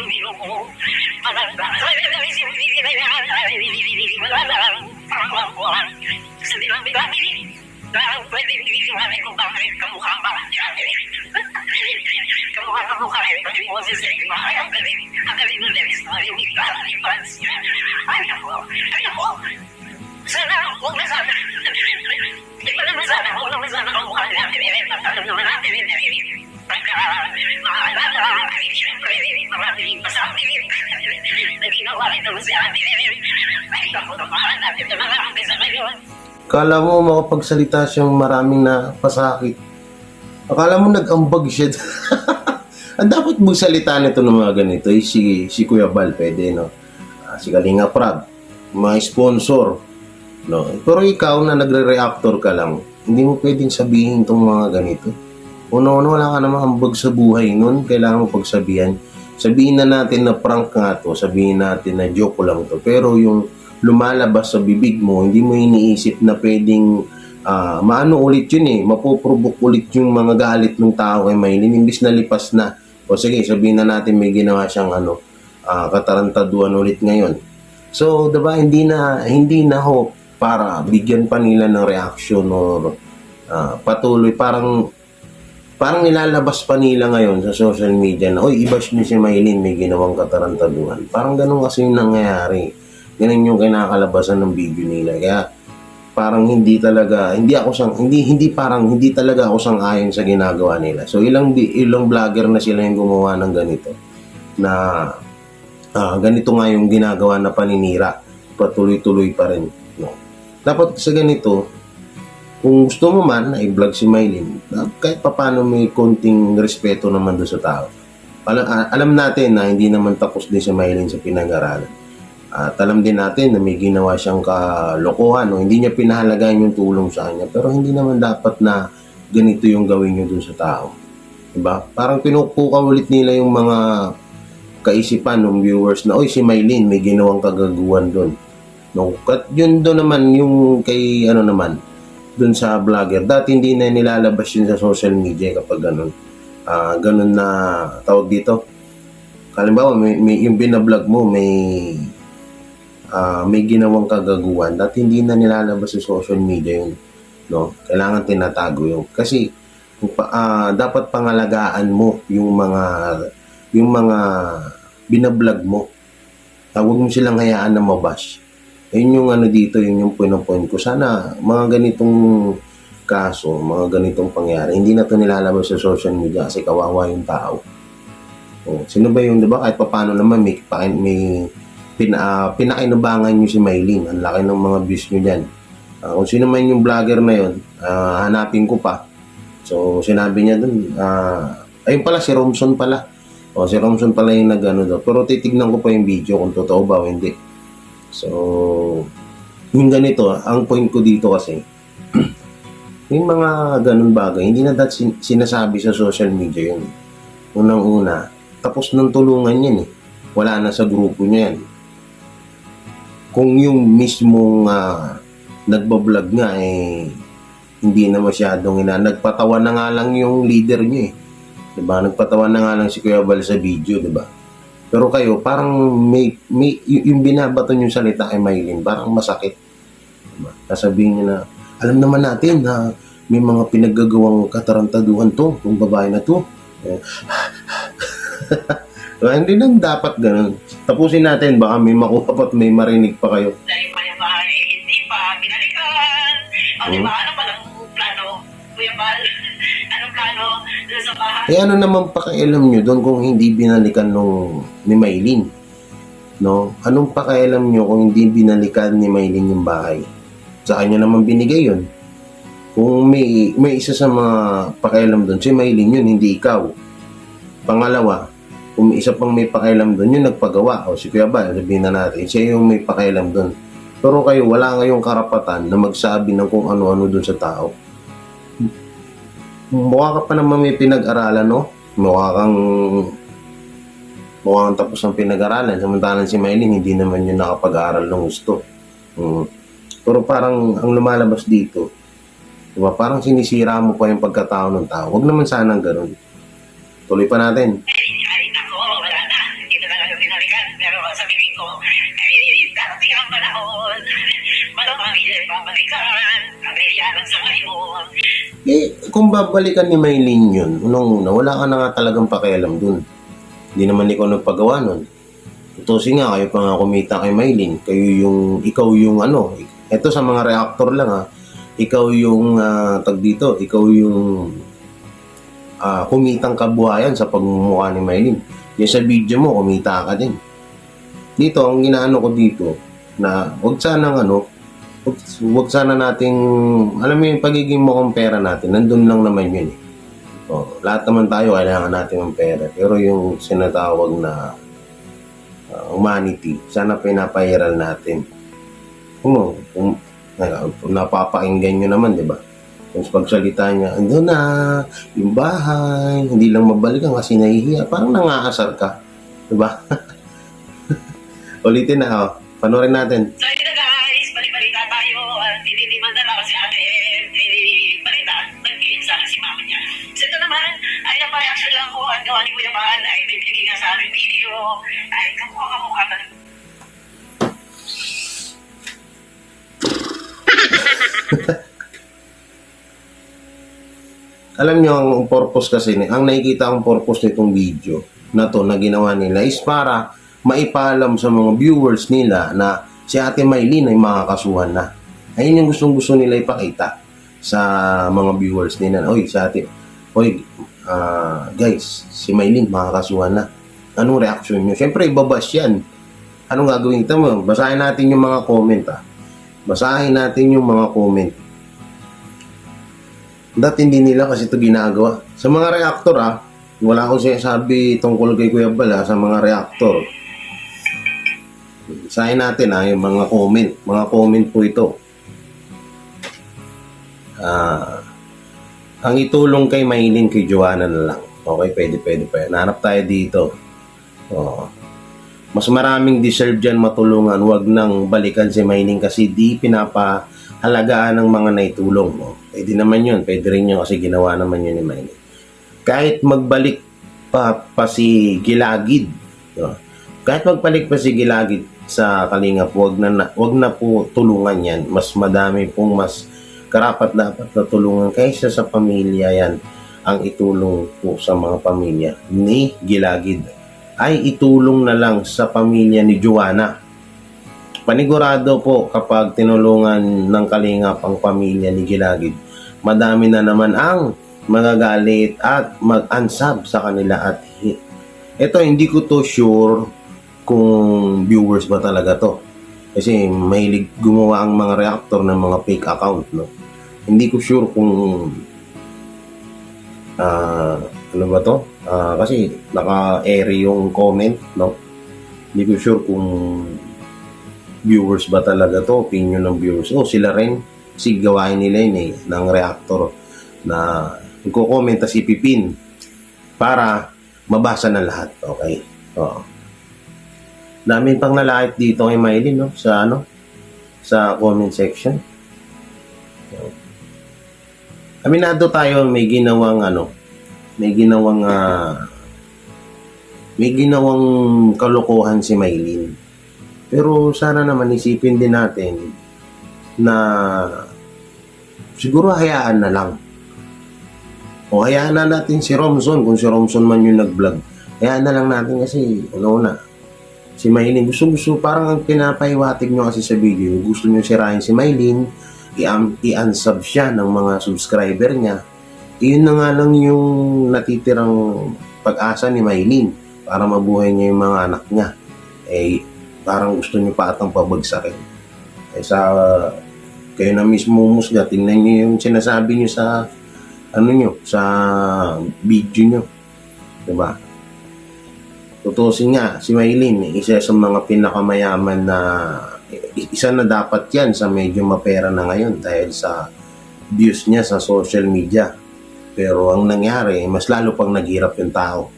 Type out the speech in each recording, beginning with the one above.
Ilumino mo. Malanda. Malanda. Pangalaman. Sa nilang bigami. Dahil pwede niliwanag kung bakit kamukha ba niya. Kamukha rin kasi mo si Sigma. Ang galing ng Levis na yung fans niya. Ay ako. Sana, huwag na sana. Hindi ko naman sana, huwag naman sana kamukha niya. Alam naman natin, pagka makaalala, ay siyempre, maraming pasabi. Naginawa rin naman si ate. Ay, ako naman natin na marami sa ngayon. Kala mo makapagsalita siyang maraming na pasakit. Akala mo nag-ambag siya. Ang dapat magsalita nito ng mga ganito ay si Kuya Bal, pwede, no? Si Kalinga Prab, mga sponsor, no? Pero ikaw na nagre-reactor ka lang, hindi mo pwedeng sabihin itong mga ganito. Una-una, wala ka namang ambag sa buhay nun. Kailangan mo pagsabihan. Sabihin na natin na prank nga to, sabihin natin na joke lang to. Pero yung lumalabas sa bibig mo, hindi mo iniisip na pwedeng maano ulit yun eh. Mapoprovoke ulit yung mga galit ng tao kay Maylin. Imbis na lipas na. O sige, sabihin na natin may ginawa siyang katarantaduan ulit ngayon. So, diba, hindi na ho para bigyan pa nila ng reaction or patuloy. Parang nilalabas pa nila ngayon sa social media na, oy, i-bash niyo si Maylin, may ginawang katarantaduhan. Parang ganun kasi yung nangyayari. Ganun yung kinakalabasan ng video nila. Kaya parang hindi talaga ako sang-ayon sa ginagawa nila. So ilang vlogger na sila yung gumawa ng ganito na ganito nga yung ginagawa na paninira, patuloy-tuloy pa rin, no? Dapat sa ganito, kung gusto mo man na i-vlog si Maylin, kahit papaano may konting respeto naman doon sa tao. Alam natin na hindi naman tapos din si Maylin sa pinag-aralan. At alam din natin na may ginawa siyang kalokohan, no? Hindi niya pinahalagahan yung tulong sa kanya. Pero hindi naman dapat na ganito yung gawin niyo doon sa tao. Diba? Parang pinupukaw ulit nila yung mga kaisipan ng viewers na, oy, si Maylin, may ginawang kagaguhan doon. No? At yun doon naman, yung kay doon sa vlogger. Dati hindi na nilalabas yun sa social media kapag ganun. Ganun na tawag dito. Halimbawa, may yung binablog mo, may ginawang kagaguhan. Dati hindi na nilalabas sa social media yun. No? Kailangan tinatago yun. Kasi dapat pangalagaan mo yung mga binablog mo. Huwag mo silang hayaan na mabash. Yun yung dito, yun yung point ko. Sana mga ganitong kaso, mga ganitong pangyari, hindi na ito nilalabas sa social media kasi kawawa yung tao. Sino ba yung, diba, kahit paano naman may pinakinabangan nyo si Maylin. Ang laki ng mga views nyo dyan. Kung sino man yung vlogger na yun, hanapin ko pa. So, sinabi niya dun, ayun pala, si Romson pala. Si Romson pala yung nag-ano daw. Pero titignan ko pa yung video kung totoo ba o hindi. So, yung ganito, ang point ko dito kasi, yung mga ganun bagay, hindi na dati sinasabi sa social media yun. Unang-una, tapos ng tulungan yan eh. Wala na sa grupo niya yan. Kung yung mismong nagbablog nga eh, hindi na masyadong nagpatawa na nga lang yung leader niya eh. Diba? Nagpatawa na nga lang si Kuya Bal sa video, diba? Pero kayo, parang may yung binabato yung salita kay Maylin, parang masakit. Diba? Sasabihin niya na, alam naman natin na may mga pinaggagawang katarantaduhan to, yung babae na to. Diba? Hindi lang dapat ganun. Tapusin natin, baka may makuha pa at may marinig pa kayo. Dahil pa hindi pa binalikan. O diba, ano palang plano? Kuya Bal, anong plano doon sa bahay? Ano naman pakialam nyo doon kung hindi binalikan ni Maylin? No? Anong pakialam nyo kung hindi binalikan ni Maylin yung bahay? Sa kanya naman binigay yun. Kung may isa sa mga pakialam doon, si Maylin yun, hindi ikaw. Pangalawa, kung may isa pang may pakialam doon, yung nagpagawa. O si Kuya Bal, sabihin na natin, siya yung may pakialam doon. Pero kayo, wala kayong karapatan na magsabi ng kung ano-ano doon sa tao. Mukha ka pa naman may pinag-aralan, no? Mukha kang tapos ng pinag-aralan. Samantalang si Maylin, hindi naman yun nakapag-aral ng gusto. Pero parang ang lumalabas dito, diba? Parang sinisira mo pa yung pagkatao ng tao. Huwag naman sanang ganun. Tuloy pa natin. Ay, nako, wala na. Hindi na lang binalikan. Pero sabihin ko, darating ang panahon. Malamang babalikan. Kaya lang sa ngayon. Kung babalikan ni Maylin yun, unang-una, wala ka na nga talagang pakialam dun. Hindi naman ikaw nagpagawa nun. Tutusin nga, kayo pa nga kumita kay Maylin. Ikaw yung ito sa mga reactor lang ikaw yung, ikaw yung kumitang kabuhayan sa pagmumukha ni Maylin. Yung sa video mo, kumita ka din. Dito, ang ginaano ko dito, na huwag sana nating, alam mo yung pagiging mukhang pera natin, nandun lang naman yun eh. Lahat naman tayo kailangan natin ng pera. Pero yung sinatawag na humanity, sana pinapahiral natin. Kung napapakinggan nyo naman, di ba? Kung pagsalita niya, ando na, yung bahay, hindi lang mabalikan kasi nahihiya. Parang nangaasar ka. Di ba? Ulitin na, panoorin natin. So yun na guys, balik-balita tayo. Tininiman na lang si ate. Balita, nagpilit sana si mama niya. So ito naman, ay napareaction lang ko. Ang gawa ni Kuya Mahal ay may binigay nga sa aking video. Ay, kamukha ka. Alam nyo, ang purpose kasi, ang nakikita ang purpose nitong video na to na ginawa nila is para maipalam sa mga viewers nila na si Ate Maylin ay makakasuhan na. Ayun yung gustong-gusto nila ipakita sa mga viewers nila. Oy, sa Ate, guys, si Maylin makakasuhan na. Anong reaction nyo? Siyempre, ibabash yan. Anong gagawin? Tama, basahin natin yung mga comment, Basahin natin yung mga comment. Dati hindi nila kasi ito ginagawa. Sa mga reactor, wala akong sinasabi tungkol kay Kuya Bal, sa mga reactor. Basahin natin, yung mga comment. Mga comment po ito. Ang itulong kay Maylin, kay Joanna na lang. Okay, pwede pa yan. Hanap tayo dito. Mas maraming deserve dyan matulungan. Huwag nang balikan si Maylin kasi di pinapahalagaan ng mga naitulong. Pwede naman yun. Pwede rin yun kasi ginawa naman yun ni Maylin. Kahit magbalik pa si Gilagid. Kahit magbalik pa si Gilagid sa Kalingap, wag na po tulungan yan. Mas madami pong mas karapat dapat na tulungan kaysa sa pamilya yan. Ang itulong po sa mga pamilya ni Gilagid ay itulong na lang sa pamilya ni Joanna. Panigurado po kapag tinulungan ng Kalingap ang pamilya ni Gilagid, madami na naman ang magagalit at mag-unsub sa kanila. At ito, hindi ko to sure kung viewers ba talaga to. Kasi mahilig gumawa ang mga reactor ng mga fake account, no? Hindi ko sure kung ano ba to? Kasi naka-air yung comment, no? Hindi ko sure kung viewers ba talaga to, opinion ng viewers. Sila rin, kasi gawain nila yun ng reactor na nagko-comment si Pipin para mabasa na lahat. Okay? Dami pang nalait dito kay Maylin, no? Sa comment section. Aminado tayo, may ginawang kalokohan si Maylin. Pero sana naman isipin din natin na siguro hayaan na lang. Hayaan na natin si Romson, kung si Romson man yung nag-vlog. Hayaan na lang natin kasi si Maylin, gusto parang ang pinapahiwatig nyo kasi sa video, gusto nyo sirahin si Maylin, i-unsub siya ng mga subscriber niya. Iyon na nga lang yung natitirang pag-asa ni Maylin para mabuhay niya yung mga anak niya. Parang gusto niyo pa atang pabagsakin. Kayo na mismo musga, tingnan niyo yung sinasabi niyo sa sa video niyo. Diba? Tutusin nga, si Maylin, isa sa mga pinakamayaman na, isa na dapat yan sa medyo mapera na ngayon dahil sa views niya sa social media. Pero ang nangyari, mas lalo pang naghirap yung tao.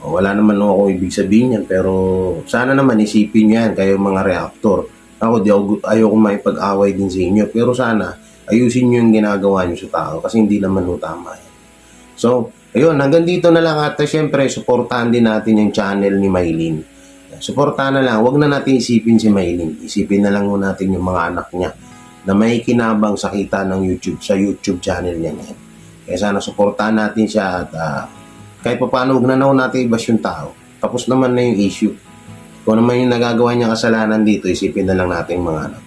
Wala naman ako ibig sabihin yan, pero sana naman isipin niyo yan, kayo mga reactor. Ayoko maipag-away din sa inyo, pero sana ayusin niyo yung ginagawa niyo sa tao kasi hindi naman tama yan. So, ayun, hanggang dito na lang at syempre, supportahan din natin yung channel ni Maylin. Supportahan na lang, wag na natin isipin si Maylin. Isipin na lang natin yung mga anak niya na may kinabang sa kita ng YouTube, sa YouTube channel niya ngayon. Kaya sana supportahan natin siya at kahit pa paano, huwag na natin ibas yung tao. Tapos naman na yung issue. Kung naman yung nagagawa niya kasalanan dito, isipin na lang natin mga anak.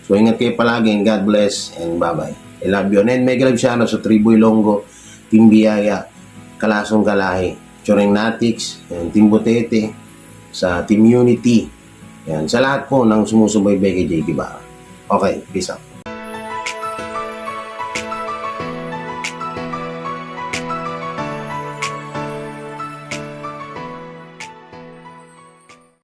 So, ingat kayo palagi and God bless and bye-bye. I love you. And mega love siya sa Triboy Longo, Team Biyaya, Kalasong Kalahi, Choreng Natics, Team Butete, sa Team Unity. Yan. Sa lahat po ng sumusubaybay kay JK Barra. Okay, peace out.